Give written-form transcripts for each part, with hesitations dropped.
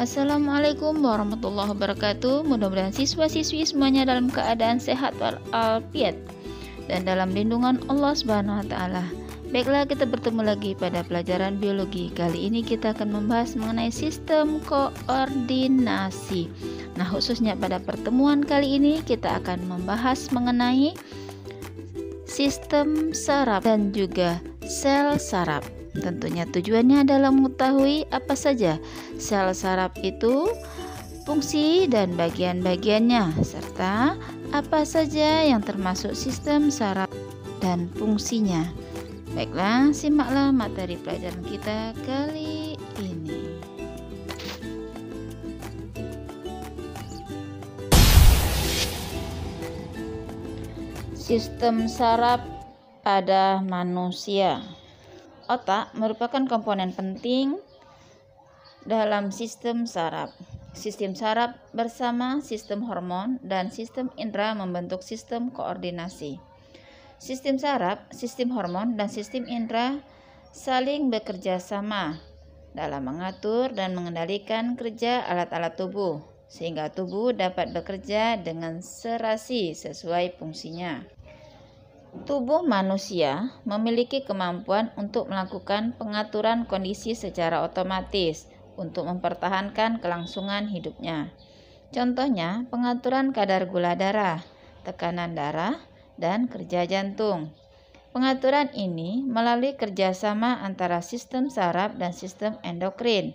Assalamualaikum warahmatullahi wabarakatuh. Mudah-mudahan siswa-siswi semuanya dalam keadaan sehat walafiat dan dalam lindungan Allah Subhanahu wa taala. Baiklah, kita bertemu lagi pada pelajaran biologi. Kali ini kita akan membahas mengenai sistem koordinasi. Nah, khususnya pada pertemuan kali ini kita akan membahas mengenai sistem saraf dan juga sel saraf. Tentunya tujuannya adalah mengetahui apa saja sel saraf itu, fungsi dan bagian-bagiannya, serta apa saja yang termasuk sistem saraf dan fungsinya. Baiklah, simaklah materi pelajaran kita kali ini. Sistem saraf pada manusia. Otak merupakan komponen penting dalam sistem saraf. Sistem saraf bersama sistem hormon dan sistem indera membentuk sistem koordinasi. Sistem saraf, sistem hormon, dan sistem indera saling bekerja sama dalam mengatur dan mengendalikan kerja alat-alat tubuh, sehingga tubuh dapat bekerja dengan serasi sesuai fungsinya. Tubuh manusia memiliki kemampuan untuk melakukan pengaturan kondisi secara otomatis untuk mempertahankan kelangsungan hidupnya. Contohnya, pengaturan kadar gula darah, tekanan darah, dan kerja jantung. Pengaturan ini melalui kerjasama antara sistem saraf dan sistem endokrin.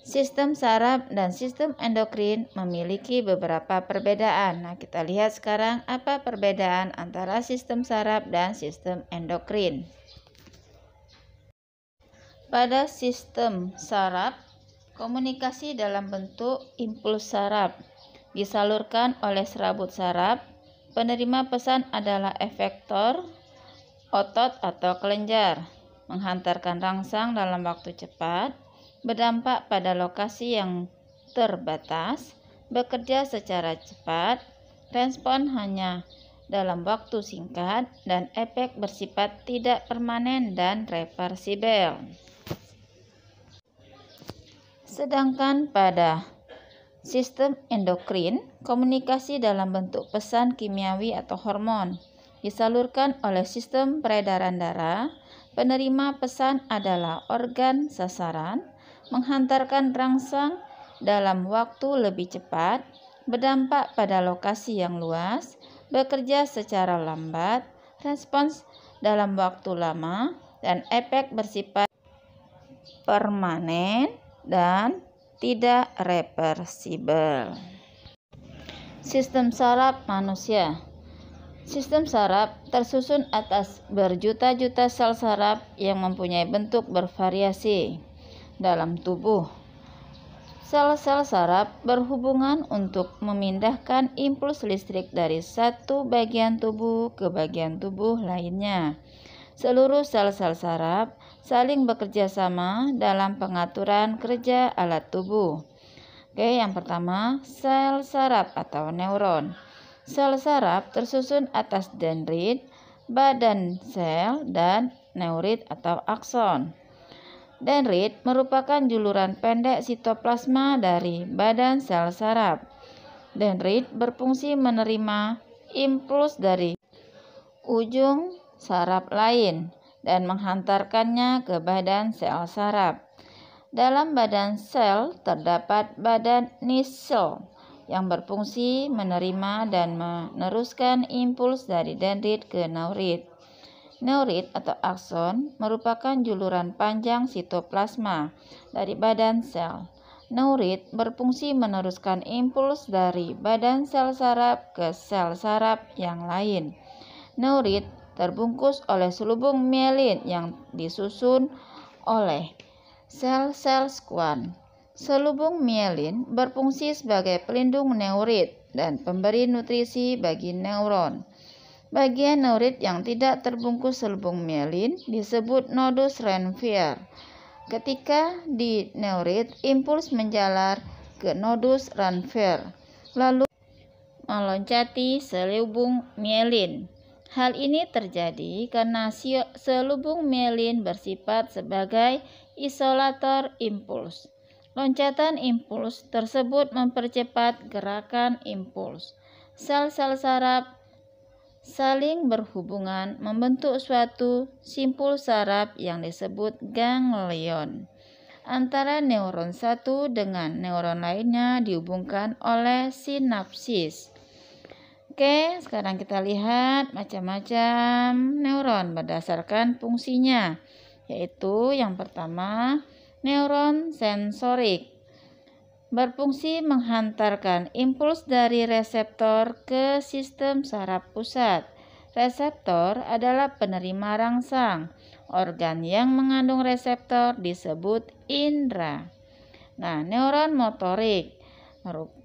Sistem saraf dan sistem endokrin memiliki beberapa perbedaan. Nah, kita lihat sekarang apa perbedaan antara sistem saraf dan sistem endokrin. Pada sistem saraf, komunikasi dalam bentuk impuls saraf disalurkan oleh serabut saraf. Penerima pesan adalah efektor, otot atau kelenjar, menghantarkan rangsang dalam waktu cepat, berdampak pada lokasi yang terbatas, bekerja secara cepat, respon hanya dalam waktu singkat, dan efek bersifat tidak permanen dan reversibel. Sedangkan pada sistem endokrin, komunikasi dalam bentuk pesan kimiawi atau hormon disalurkan oleh sistem peredaran darah. Penerima pesan adalah organ sasaran, menghantarkan rangsang dalam waktu lebih cepat, berdampak pada lokasi yang luas, bekerja secara lambat, respons dalam waktu lama, dan efek bersifat permanen dan tidak reversibel. Sistem saraf manusia. Sistem saraf tersusun atas berjuta-juta sel saraf yang mempunyai bentuk bervariasi dalam tubuh. Sel-sel saraf berhubungan untuk memindahkan impuls listrik dari satu bagian tubuh ke bagian tubuh lainnya. Seluruh sel-sel saraf saling bekerja sama dalam pengaturan kerja alat tubuh. Oke, yang pertama, sel saraf atau neuron. Sel saraf tersusun atas dendrit, badan sel, dan neurit atau akson. Dendrit merupakan juluran pendek sitoplasma dari badan sel saraf. Dendrit berfungsi menerima impuls dari ujung saraf lain dan menghantarkannya ke badan sel saraf. Dalam badan sel terdapat badan nisel yang berfungsi menerima dan meneruskan impuls dari dendrit ke neurit. Neurit atau akson merupakan juluran panjang sitoplasma dari badan sel. Neurit berfungsi meneruskan impuls dari badan sel saraf ke sel saraf yang lain. Neurit terbungkus oleh selubung mielin yang disusun oleh sel-sel skuan. Selubung mielin berfungsi sebagai pelindung neurit dan pemberi nutrisi bagi neuron. Bagian neurit yang tidak terbungkus selubung mielin disebut nodus Ranvier. Ketika di neurit, impuls menjalar ke nodus Ranvier, lalu meloncati selubung mielin. Hal ini terjadi karena selubung mielin bersifat sebagai isolator impuls. Loncatan impuls tersebut mempercepat gerakan impuls. Sel-sel saraf saling berhubungan membentuk suatu simpul saraf yang disebut ganglion. Antara neuron satu dengan neuron lainnya dihubungkan oleh sinapsis. Oke, sekarang kita lihat macam-macam neuron berdasarkan fungsinya, yaitu yang pertama, neuron sensorik berfungsi menghantarkan impuls dari reseptor ke sistem saraf pusat. Reseptor adalah penerima rangsang. Organ yang mengandung reseptor disebut indera. Nah, neuron motorik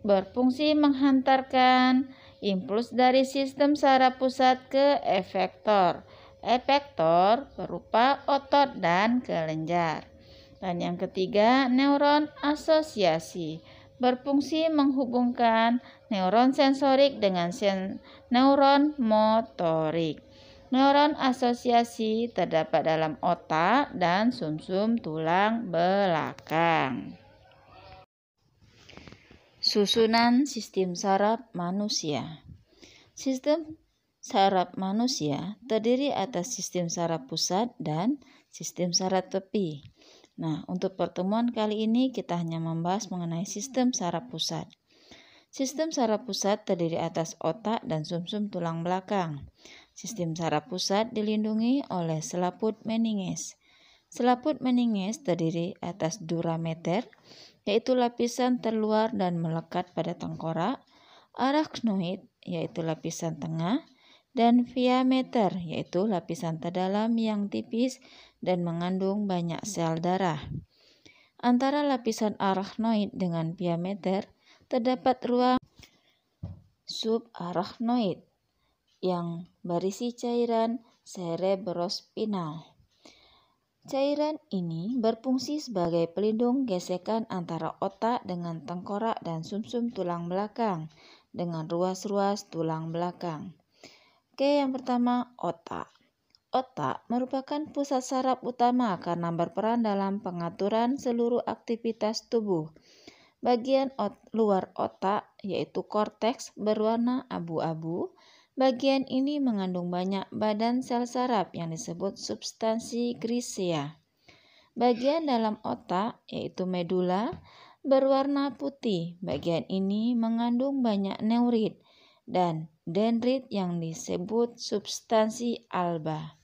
berfungsi menghantarkan impuls dari sistem saraf pusat ke efektor. Efektor berupa otot dan kelenjar. Dan yang ketiga, neuron asosiasi berfungsi menghubungkan neuron sensorik dengan neuron motorik. Neuron asosiasi terdapat dalam otak dan sumsum tulang belakang. Susunan sistem saraf manusia. Sistem saraf manusia terdiri atas sistem saraf pusat dan sistem saraf tepi. Nah, untuk pertemuan kali ini kita hanya membahas mengenai sistem saraf pusat. Sistem saraf pusat terdiri atas otak dan sumsum tulang belakang. Sistem saraf pusat dilindungi oleh selaput meninges. Selaput meninges terdiri atas durameter, yaitu lapisan terluar dan melekat pada tengkorak, arachnoid, yaitu lapisan tengah, dan viameter, yaitu lapisan terdalam yang tipis dan mengandung banyak sel darah. Antara lapisan arachnoid dengan viameter terdapat ruang subarachnoid yang berisi cairan cerebrospinal. Cairan ini berfungsi sebagai pelindung gesekan antara otak dengan tengkorak dan sumsum tulang belakang dengan ruas-ruas tulang belakang. Oke, yang pertama, otak. Otak merupakan pusat saraf utama karena berperan dalam pengaturan seluruh aktivitas tubuh. Bagian luar otak, yaitu korteks, berwarna abu-abu. Bagian ini mengandung banyak badan sel saraf yang disebut substansi grisea. Bagian dalam otak, yaitu medula, berwarna putih. Bagian ini mengandung banyak neurit dan dendrit yang disebut substansi alba.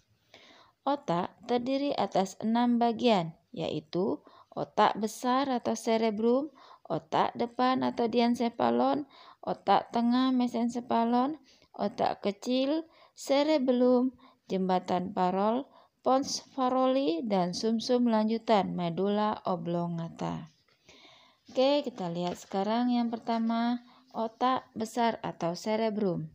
Otak terdiri atas 6 bagian, yaitu otak besar atau cerebrum, otak depan atau diencephalon, otak tengah mesencephalon, otak kecil, cerebellum, jembatan parol, pons farolli, dan sumsum lanjutan medulla oblongata. Oke, kita lihat sekarang yang pertama, otak besar atau cerebrum.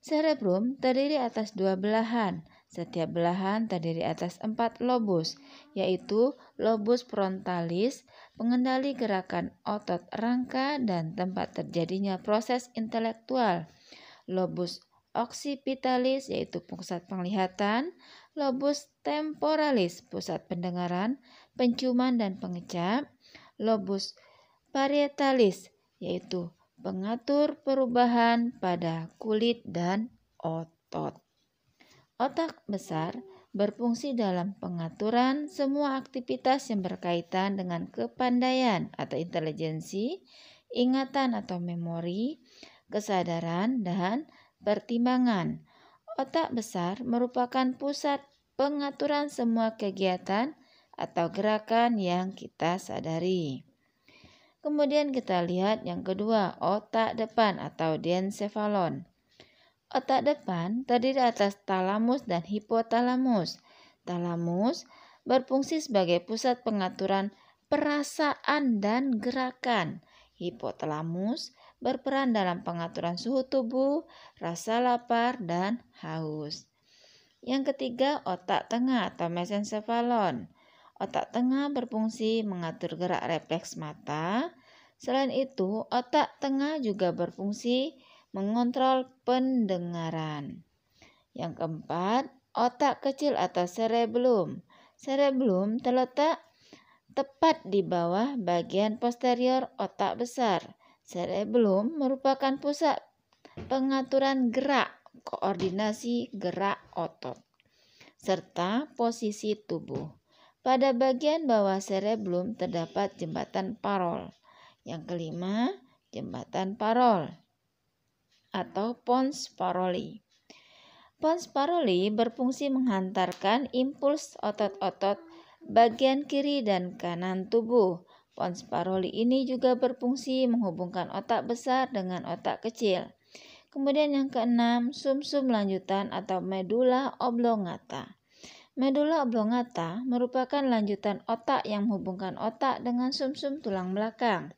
Cerebrum terdiri atas 2 belahan. Setiap belahan terdiri atas 4 lobus, yaitu lobus frontalis, pengendali gerakan otot rangka dan tempat terjadinya proses intelektual. Lobus occipitalis, yaitu pusat penglihatan. Lobus temporalis, pusat pendengaran, penciuman dan pengecap. Lobus parietalis, yaitu pengatur perubahan pada kulit dan otot. Otak besar berfungsi dalam pengaturan semua aktivitas yang berkaitan dengan kepandaian atau intelijensi, ingatan atau memori, kesadaran, dan pertimbangan. Otak besar merupakan pusat pengaturan semua kegiatan atau gerakan yang kita sadari. Kemudian kita lihat yang kedua, otak depan atau diencephalon. Otak depan terdiri atas talamus dan hipotalamus. Talamus berfungsi sebagai pusat pengaturan perasaan dan gerakan. Hipotalamus berperan dalam pengaturan suhu tubuh, rasa lapar, dan haus. Yang ketiga, otak tengah atau mesencephalon. Otak tengah berfungsi mengatur gerak refleks mata. Selain itu, otak tengah juga berfungsi mengontrol pendengaran. Yang keempat, otak kecil atau cerebellum. Cerebellum terletak tepat di bawah bagian posterior otak besar. Cerebellum merupakan pusat pengaturan gerak, koordinasi gerak otot, serta posisi tubuh. Pada bagian bawah cerebellum terdapat jembatan parol. Yang kelima, jembatan parol atau pons paroli. Pons paroli berfungsi menghantarkan impuls otot-otot bagian kiri dan kanan tubuh. Pons paroli ini juga berfungsi menghubungkan otak besar dengan otak kecil. Kemudian yang keenam, sumsum lanjutan atau medula oblongata. Medula oblongata merupakan lanjutan otak yang menghubungkan otak dengan sumsum tulang belakang.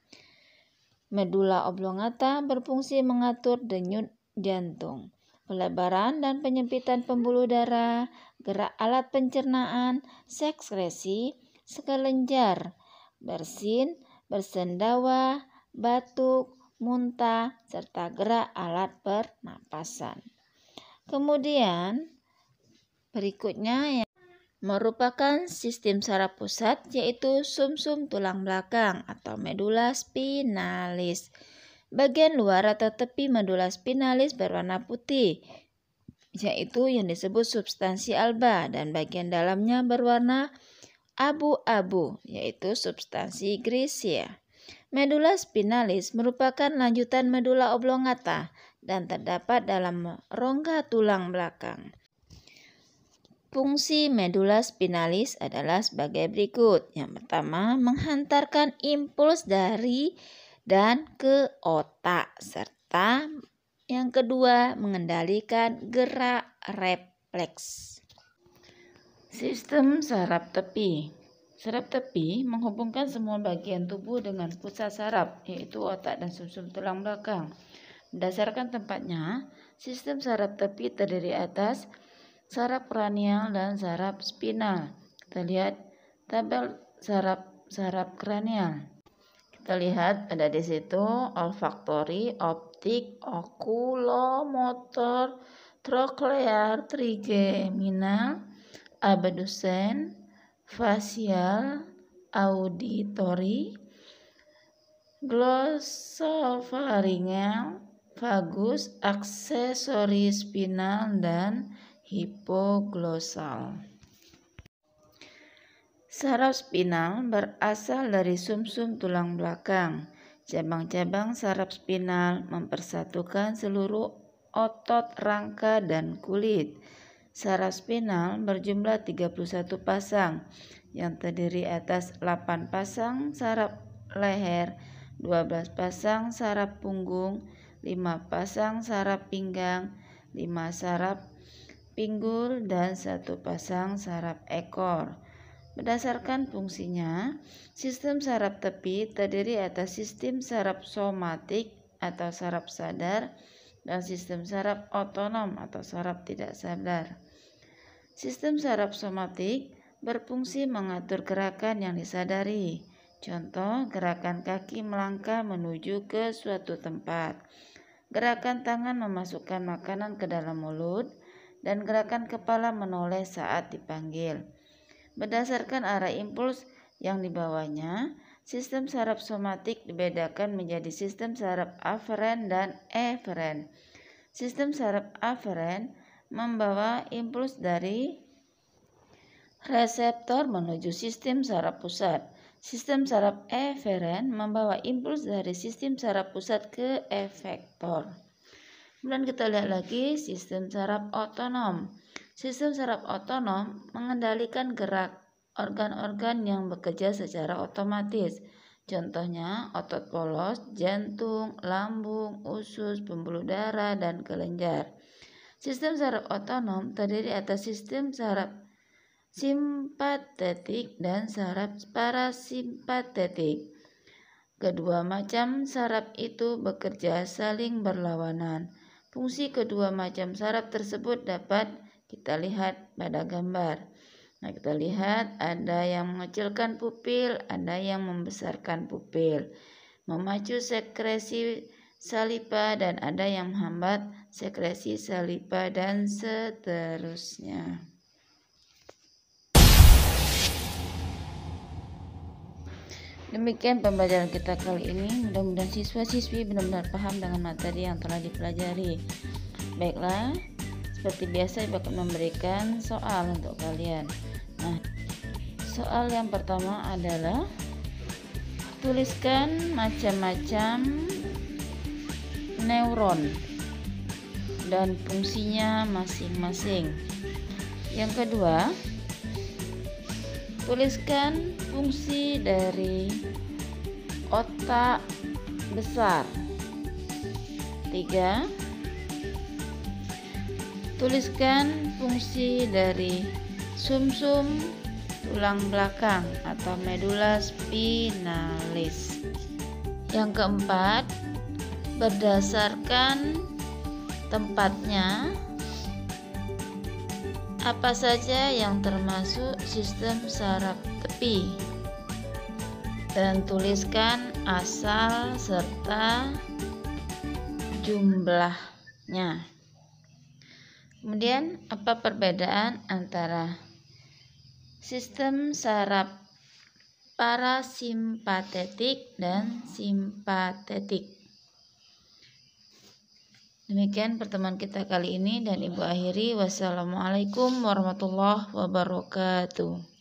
Medula oblongata berfungsi mengatur denyut jantung, pelebaran dan penyempitan pembuluh darah, gerak alat pencernaan, sekresi, kelenjar, bersin, bersendawa, batuk, muntah, serta gerak alat pernapasan. Kemudian berikutnya yang merupakan sistem saraf pusat yaitu sumsum tulang belakang atau medula spinalis. Bagian luar atau tepi medula spinalis berwarna putih, yaitu yang disebut substansi alba, dan bagian dalamnya berwarna abu-abu, yaitu substansi grisia. Medula spinalis merupakan lanjutan medula oblongata dan terdapat dalam rongga tulang belakang. Fungsi medula spinalis adalah sebagai berikut. Yang pertama, menghantarkan impuls dari dan ke otak, serta yang kedua, mengendalikan gerak refleks. Sistem saraf tepi. Saraf tepi menghubungkan semua bagian tubuh dengan pusat saraf, yaitu otak dan sumsum tulang belakang. Berdasarkan tempatnya, sistem saraf tepi terdiri atas saraf kranial dan saraf spinal. Kita lihat tabel saraf kranial. Kita lihat ada di situ olfaktori, optik, okulomotor, troklear, trigeminal, abdusen, fasial, auditori, glossofaringeal, vagus, aksesori spinal, dan hipoglosal. Saraf spinal berasal dari sumsum tulang belakang. Cabang-cabang saraf spinal mempersatukan seluruh otot rangka dan kulit. Saraf spinal berjumlah 31 pasang yang terdiri atas 8 pasang saraf leher, 12 pasang saraf punggung, 5 pasang saraf pinggang, 5 saraf pinggul, dan 1 pasang saraf ekor. Berdasarkan fungsinya, sistem saraf tepi terdiri atas sistem saraf somatik atau saraf sadar dan sistem saraf otonom atau saraf tidak sadar. Sistem saraf somatik berfungsi mengatur gerakan yang disadari. Contoh, gerakan kaki melangkah menuju ke suatu tempat, gerakan tangan memasukkan makanan ke dalam mulut, dan gerakan kepala menoleh saat dipanggil. Berdasarkan arah impuls yang dibawanya, sistem saraf somatik dibedakan menjadi sistem saraf aferen dan eferen. Sistem saraf aferen membawa impuls dari reseptor menuju sistem saraf pusat. Sistem saraf eferen membawa impuls dari sistem saraf pusat ke efektor. Kemudian kita lihat lagi sistem saraf otonom. Sistem saraf otonom mengendalikan gerak organ-organ yang bekerja secara otomatis. Contohnya otot polos, jantung, lambung, usus, pembuluh darah, dan kelenjar. Sistem saraf otonom terdiri atas sistem saraf simpatetik dan saraf parasimpatetik. Kedua macam saraf itu bekerja saling berlawanan. Fungsi kedua macam saraf tersebut dapat kita lihat pada gambar. Nah, kita lihat ada yang mengecilkan pupil, ada yang membesarkan pupil, memacu sekresi saliva, dan ada yang menghambat sekresi saliva, dan seterusnya. Demikian pembelajaran kita kali ini. Mudah-mudahan siswa-siswi benar-benar paham dengan materi yang telah dipelajari. Baiklah, seperti biasa Ibu akan memberikan soal untuk kalian. Nah, soal yang pertama adalah tuliskan macam-macam neuron dan fungsinya masing-masing. Yang kedua, tuliskan fungsi dari otak besar. 3. Tuliskan fungsi dari sumsum tulang belakang atau medula spinalis. Yang keempat, berdasarkan tempatnya, apa saja yang termasuk sistem saraf tepi, dan tuliskan asal serta jumlahnya. Kemudian, apa perbedaan antara sistem saraf parasimpatetik dan simpatetik? Demikian pertemuan kita kali ini dan Ibu akhiri. Wassalamualaikum warahmatullahi wabarakatuh.